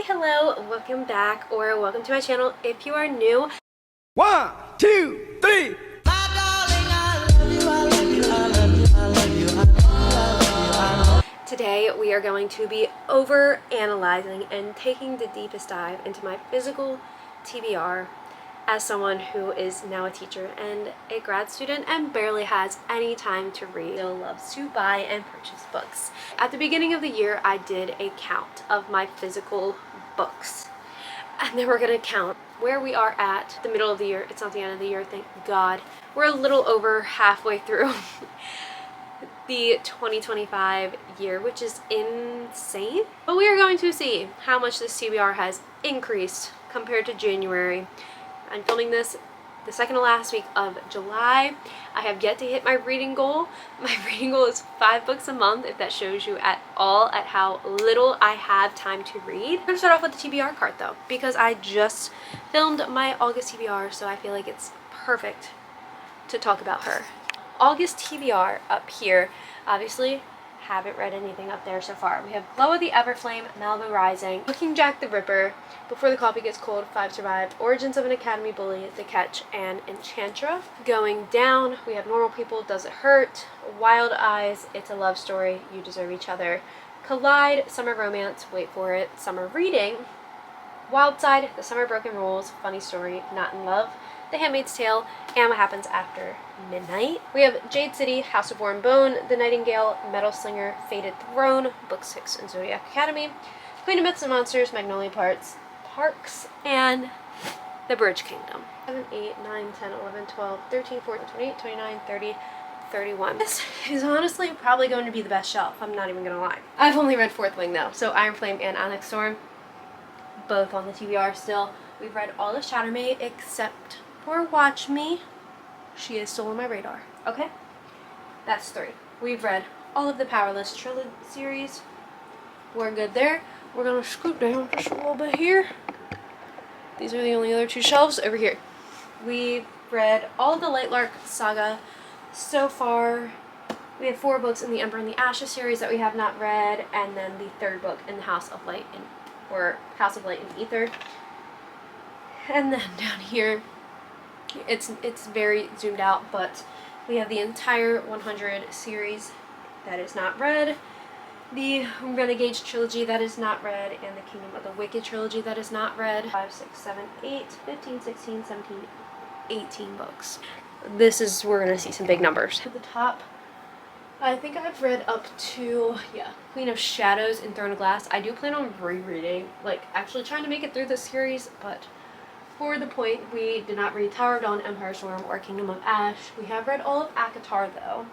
Hi, hello, welcome back, or welcome to my channel if you are new. 1, 2, 3. Today we are going to be over analyzing and taking the deepest dive into my physical TBR as someone who is now a teacher and a grad student and barely has any time to read. Still loves to buy and purchase books. At the beginning of the year, I did a count of my physical books. And then we're gonna count where we are at the middle of the year. It's not the end of the year, thank God. We're a little over halfway through the 2025 year, which is insane. But we are going to see how much this TBR has increased compared to January. I'm filming this the second to last week of July. I have yet to hit my reading goal. My reading goal is 5 books a month, if that shows you at all at how little I have time to read. I'm gonna start off with the TBR card though, because I just filmed my August TBR, so I feel like it's perfect to talk about her. August TBR up here, obviously haven't read anything up there so far. We have Glow of the Everflame, Malibu Rising, Looking Jack the Ripper, Before the Coffee Gets Cold, 5 Survived, Origins of an Academy Bully, The Catch, and Enchantra. Going down, we have Normal People, Does It Hurt, Wild Eyes, It's a Love Story, You Deserve Each Other, Collide, Summer Romance, wait for it, Summer Reading, Wild Side, The Summer Broken Rules, Funny Story, Not in Love, The Handmaid's Tale, and What Happens After Midnight. We have Jade City, House of War and Bone, The Nightingale, Metal Slinger, Fated Throne, Book 6 in Zodiac Academy, Queen of Myths and Monsters, Magnolia Parks, and The Bridge Kingdom. 7, 8, 9, 10, 11, 12, 13, 14, 28, 29, 30, 31. This is honestly probably going to be the best shelf, I'm not even gonna lie. I've only read Fourth Wing though, so Iron Flame and Onyx Storm, both on the TBR still. We've read all of Shattermaid except for Watch Me. She is still on my radar. Okay? That's 3. We've read all of the Powerless trilogy series. We're good there. We're gonna scoot down just a little bit here. These are the only other 2 shelves over here. We've read all of the Lightlark saga so far. We have 4 books in the Ember and the Ashes series that we have not read, and then the 3rd book in the House of Light and House of Light and Ether. And then down here, it's very zoomed out, but we have the entire 100 series that is not read, the Renegade trilogy that is not read, and the Kingdom of the Wicked trilogy that is not read. 5, 6, 7, 8, 15, 16, 17, 18 books. We're gonna see some big numbers. At the top, I think I've read up to, Queen of Shadows and Throne of Glass. I do plan on rereading, like actually trying to make it through this series, but for the point, we did not read Tower of Dawn, Empire Storm, or Kingdom of Ash. We have read all of ACOTAR though,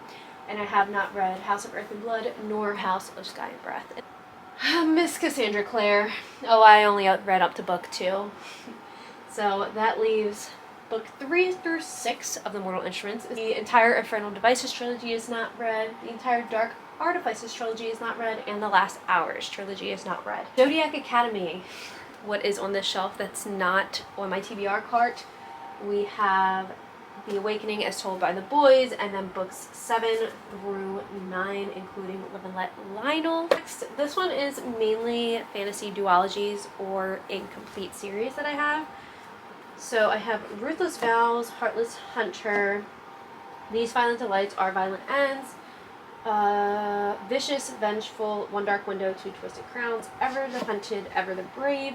and I have not read House of Earth and Blood, nor House of Sky and Breath. Miss Cassandra Clare. Oh, I only read up to book 2. So that leaves book 3 through 6 of the Mortal Instruments. The entire Infernal Devices trilogy is not read, the entire Dark Artifices trilogy is not read, and the Last Hours trilogy is not read. Zodiac Academy, what is on this shelf that's not on my TBR cart. We have The Awakening as Told by the Boys, and then books 7 through 9, including Live and Let Lionel. Next, this one is mainly fantasy duologies or incomplete series that I have. So I have Ruthless Vows, Heartless Hunter, These Violent Delights Are Violent Ends, Vicious, Vengeful, One Dark Window, Two Twisted Crowns, Ever the Hunted, Ever the Brave,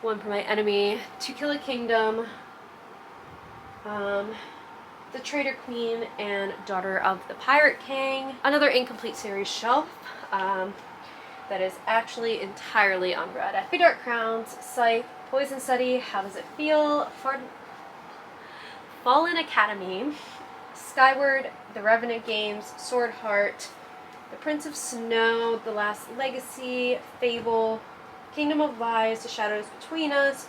One for My Enemy, To Kill a Kingdom, The Traitor Queen, and Daughter of the Pirate King. Another incomplete series shelf that is actually entirely unread. Three Dark Crowns, Scythe, Poison Study, How Does It Feel, Fallen Academy, Skyward, The Revenant Games, Sword Heart, The Prince of Snow, The Last Legacy, Fable, Kingdom of Lies, The Shadows Between Us,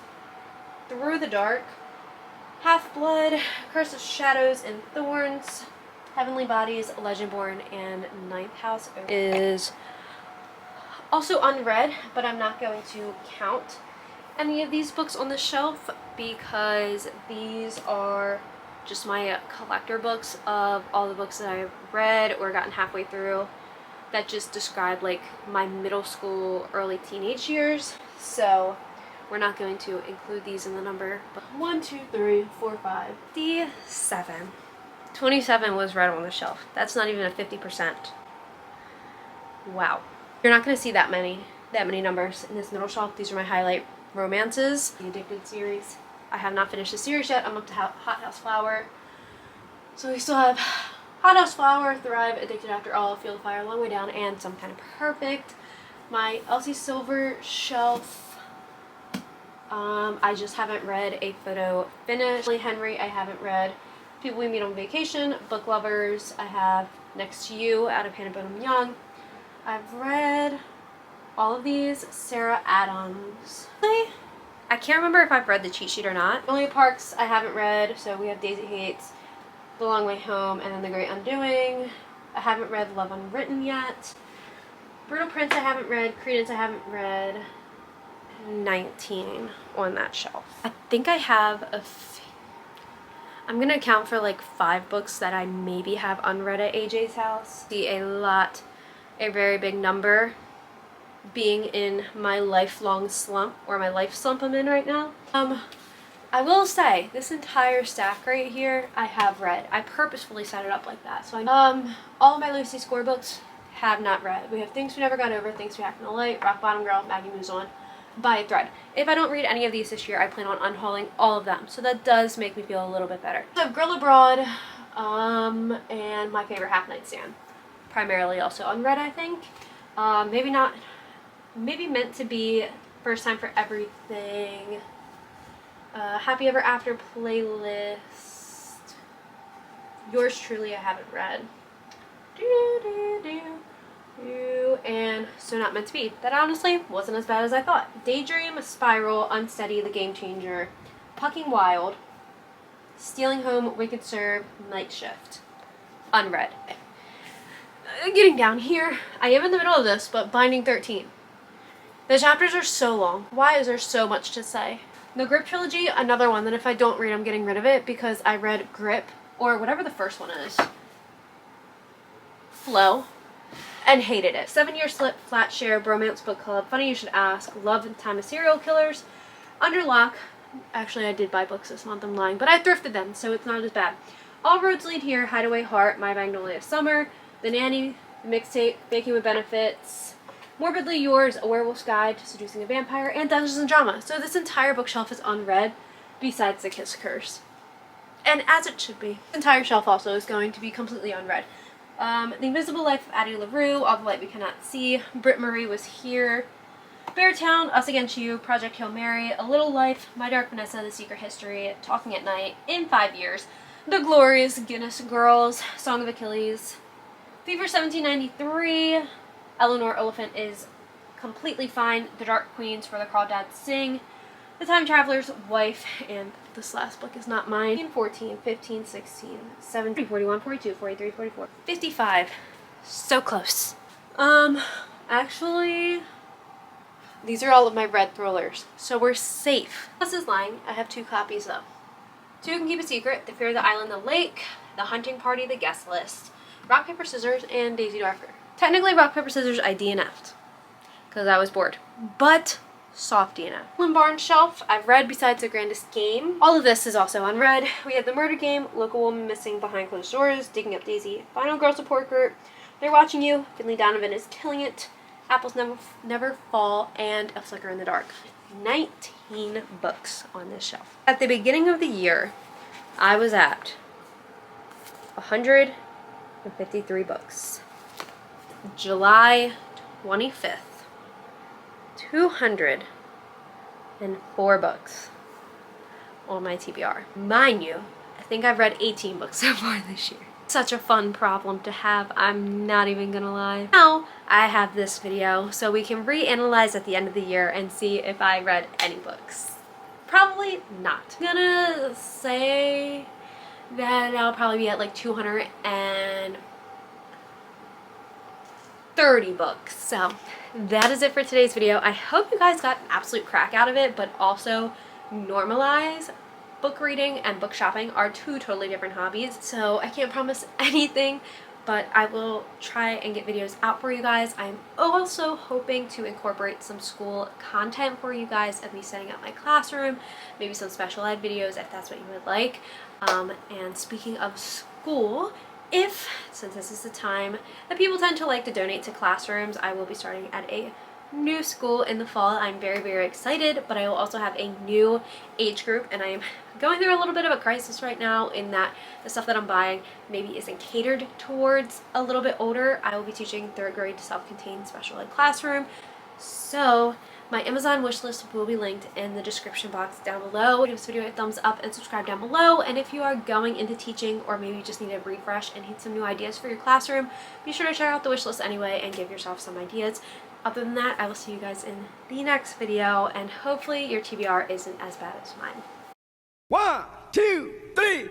Through the Dark, Half-Blood, Curse of Shadows and Thorns, Heavenly Bodies, Legendborn, and Ninth House is also unread, but I'm not going to count any of these books on the shelf because these are just my collector books of all the books that I've read or gotten halfway through that just describe like my middle school, early teenage years. so we're not going to include these in the number. But 1, 2, 3, 4, 5, 57. 27 was read on the shelf. That's not even a 50%. Wow. You're not going to see that many numbers in this middle shelf. These are my highlight romances. The Addicted series. I have not finished the series yet. I'm up to Hot House Flower. So we still have Hot House Flower, Thrive, Addicted After All, Feel the Fire, Long Way Down, and Some Kind of Perfect. My Elsie Silver shelf. I just haven't read A Photo Finish. Henry, I haven't read. People We Meet on Vacation, Book Lovers. I have Next to You, out of Hannah Bonham Young. I've read all of these. Sarah Adams. I can't remember if I've read the cheat sheet or not. Julia Parks I haven't read, so we have Daisy Hates, The Long Way Home, and then The Great Undoing. I haven't read Love Unwritten yet. Brutal Prince I haven't read. Credence I haven't read. 19 on that shelf. I think I have I'm gonna account for like 5 books that I maybe have unread at AJ's house. See a very big number being in my lifelong slump, or my life slump I'm in right now. I will say this entire stack right here I have read. I purposefully set it up like that. So all of my Lucy Score books have not read. We have Things We Never Got Over, Things We Hacked in the Light, Rock Bottom Girl, Maggie Moves On, By a Thread. If I don't read any of these this year, I plan on unhauling all of them. So that does make me feel a little bit better. So Girl Abroad, and My Favorite Half Night Stand. Primarily also unread, I think. Maybe not, maybe Meant to Be, First Time for Everything, Happy Ever After playlist. Yours Truly I haven't read. And So Not Meant to Be. That honestly wasn't as bad as I thought. Daydream, Spiral, Unsteady, The Game Changer, Pucking Wild, Stealing Home, Wicked Serve, Night Shift. Unread. Getting down here, I am in the middle of this, but Binding 13. The chapters are so long. Why is there so much to say? The Grip trilogy, another one that if I don't read, I'm getting rid of it because I read Grip, or whatever the first one is, Flow, and hated it. 7 Year Slip, Flat Share, Bromance Book Club, Funny You Should Ask, Love and Time of Serial Killers, Under Lock. Actually, I did buy books this month, I'm lying, but I thrifted them, so it's not as bad. All Roads Lead Here, Hideaway Heart, My Magnolia Summer, The Nanny, Mixtape, Baking with Benefits, Morbidly Yours, A Werewolf's Guide to Seducing a Vampire, and Dungeons and Drama. So this entire bookshelf is unread, besides The Kiss Curse. And as it should be. This entire shelf also is going to be completely unread. The Invisible Life of Addie LaRue, All the Light We Cannot See, Britt Marie Was Here, Beartown, Us Against You, Project Hail Mary, A Little Life, My Dark Vanessa, The Secret History, Talking at Night, In 5 Years, The Glories, Guinness Girls, Song of Achilles, Fever 1793, Eleanor Oliphant Is Completely Fine, The Dark Queens, For the Crawdads Sing, The Time Traveler's Wife, and this last book is not mine. 14, 15, 16, 17, 41, 42, 43, 44, 55. So close. Actually, these are all of my red thrillers, so we're safe. This is lying. I have 2 copies though. 2 Can Keep a Secret, The Fear of the Island, The Lake, The Hunting Party, The Guest List, Rock, Paper, Scissors, and Daisy Darker. Technically, Rock, Paper, Scissors, I DNF'd because I was bored, but soft DNF. Barnes Shelf, I've read besides The Grandest Game. All of this is also unread. We have The Murder Game, Local Woman Missing Behind Closed Doors, Digging Up Daisy, Final Girl Support Group, They're Watching You, Finley Donovan Is Killing It, Apples Never Fall, and A Flicker in the Dark. 19 books on this shelf. At the beginning of the year, I was at 153 books. July 25th. 204 books on my TBR. Mind you, I think I've read 18 books so far this year. Such a fun problem to have, I'm not even gonna lie. Now, I have this video so we can reanalyze at the end of the year and see if I read any books. Probably not. I'm gonna say that I'll probably be at like 230 books, so that is it for today's video. I hope you guys got an absolute crack out of it, but also normalize book reading and book shopping are 2 totally different hobbies. So I can't promise anything, but I will try and get videos out for you guys. I'm also hoping to incorporate some school content for you guys of me setting up my classroom, maybe some special ed videos if that's what you would like. And speaking of school, since this is the time that people tend to like to donate to classrooms, I will be starting at a new school in the fall. I'm very, very excited, but I will also have a new age group, and I am going through a little bit of a crisis right now in that the stuff that I'm buying maybe isn't catered towards a little bit older. I will be teaching 3rd grade self-contained special ed classroom, so my Amazon wish list will be linked in the description box down below. Give this video a thumbs up and subscribe down below. And if you are going into teaching, or maybe you just need a refresh and need some new ideas for your classroom, be sure to check out the wish list anyway and give yourself some ideas. Other than that, I will see you guys in the next video, and hopefully your TBR isn't as bad as mine. 1, 2, 3.